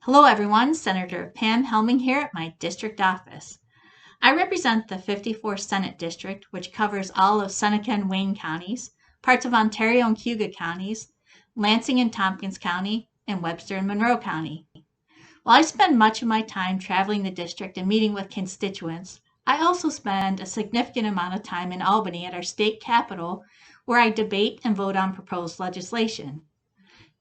Hello everyone, Senator Pam Helming here at my district office. I represent the 54th Senate District, which covers all of Seneca and Wayne counties, parts of Ontario and Cayuga counties, Lansing and Tompkins County, and Webster and Monroe County. While I spend much of my time traveling the district and meeting with constituents, I also spend a significant amount of time in Albany at our state capitol, where I debate and vote on proposed legislation.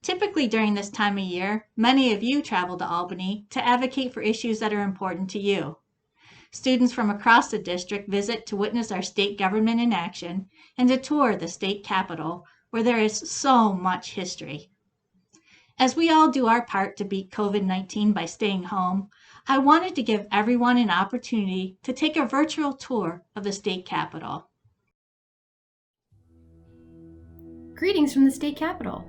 Typically during this time of year, many of you travel to Albany to advocate for issues that are important to you. Students from across the district visit to witness our state government in action and to tour the state capitol, where there is so much history. As we all do our part to beat COVID-19 by staying home, I wanted to give everyone an opportunity to take a virtual tour of the state capitol. Greetings from the state capitol.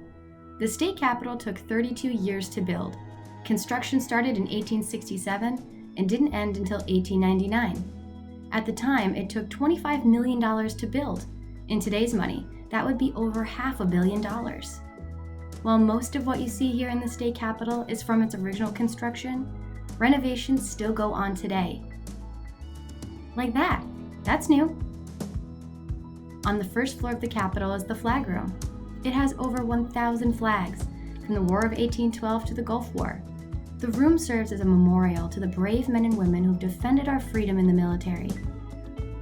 The state capitol took 32 years to build. Construction started in 1867 and didn't end until 1899. At the time, it took $25 million to build. In today's money, that would be over $500 million. While most of what you see here in the state capitol is from its original construction, renovations still go on today. Like that. That's new. On the first floor of the capitol is the flag room. It has over 1,000 flags, from the War of 1812 to the Gulf War. The room serves as a memorial to the brave men and women who've defended our freedom in the military.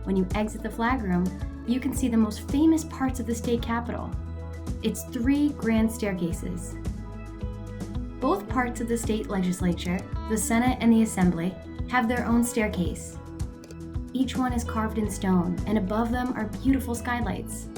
When you exit the flag room, you can see the most famous parts of the state capitol. Its 3 grand staircases. Both parts of the state legislature, the Senate and the Assembly, have their own staircase. Each one is carved in stone, and above them are beautiful skylights.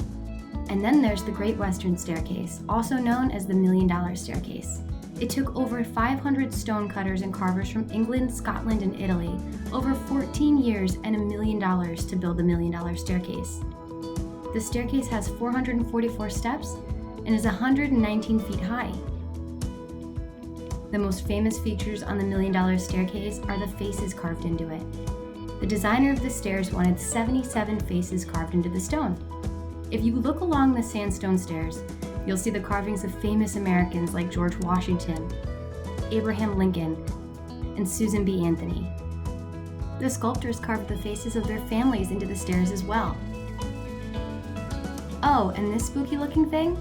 And then there's the Great Western Staircase, also known as the $1 Million Staircase. It took over 500 stonecutters and carvers from England, Scotland, and Italy over 14 years and $1 million to build the $1 Million Staircase. The staircase has 444 steps and is 119 feet high. The most famous features on the $1 Million Staircase are the faces carved into it. The designer of the stairs wanted 77 faces carved into the stone. If you look along the sandstone stairs, you'll see the carvings of famous Americans like George Washington, Abraham Lincoln, and Susan B. Anthony. The sculptors carved the faces of their families into the stairs as well. Oh, and this spooky looking thing?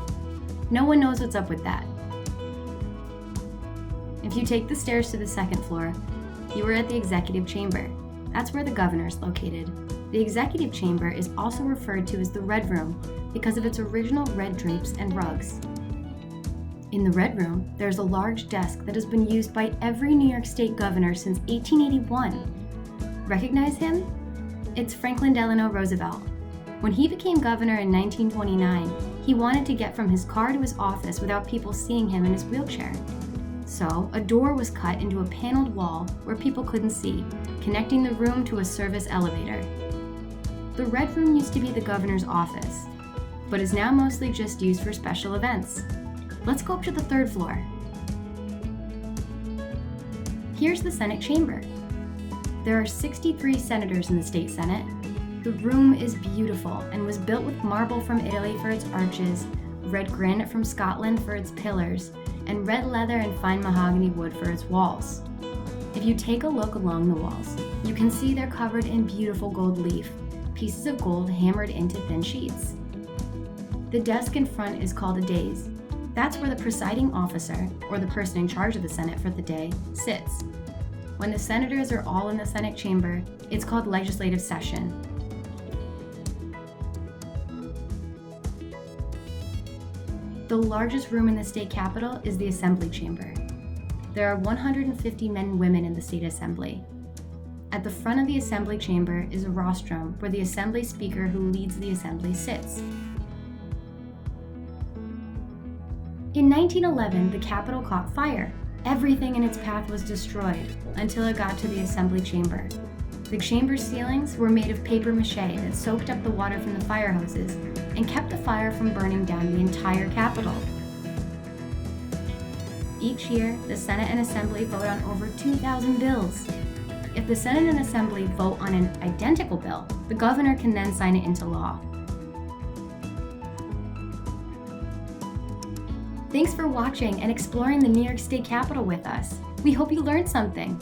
No one knows what's up with that. If you take the stairs to the second floor, you are at the executive chamber. That's where the governor is located. The executive chamber is also referred to as the Red Room because of its original red drapes and rugs. In the Red Room, there's a large desk that has been used by every New York State governor since 1881. Recognize him? It's Franklin Delano Roosevelt. When he became governor in 1929, he wanted to get from his car to his office without people seeing him in his wheelchair. So, a door was cut into a paneled wall where people couldn't see, connecting the room to a service elevator. The Red Room used to be the governor's office, but is now mostly just used for special events. Let's go up to the third floor. Here's the Senate chamber. There are 63 senators in the state Senate. The room is beautiful and was built with marble from Italy for its arches, red granite from Scotland for its pillars, and red leather and fine mahogany wood for its walls. If you take a look along the walls, you can see they're covered in beautiful gold leaf, pieces of gold hammered into thin sheets. The desk in front is called a dais. That's where the presiding officer, or the person in charge of the Senate for the day, sits. When the senators are all in the Senate chamber, it's called legislative session. The largest room in the state capitol is the Assembly chamber. There are 150 men and women in the state assembly. At the front of the Assembly chamber is a rostrum where the Assembly Speaker who leads the Assembly sits. In 1911, the Capitol caught fire. Everything in its path was destroyed until it got to the Assembly chamber. The chamber ceilings were made of paper mache that soaked up the water from the fire hoses and kept the fire from burning down the entire Capitol. Each year, the Senate and Assembly vote on over 2,000 bills. If the Senate and Assembly vote on an identical bill, the governor can then sign it into law. Thanks for watching and exploring the New York State Capitol with us. We hope you learned something.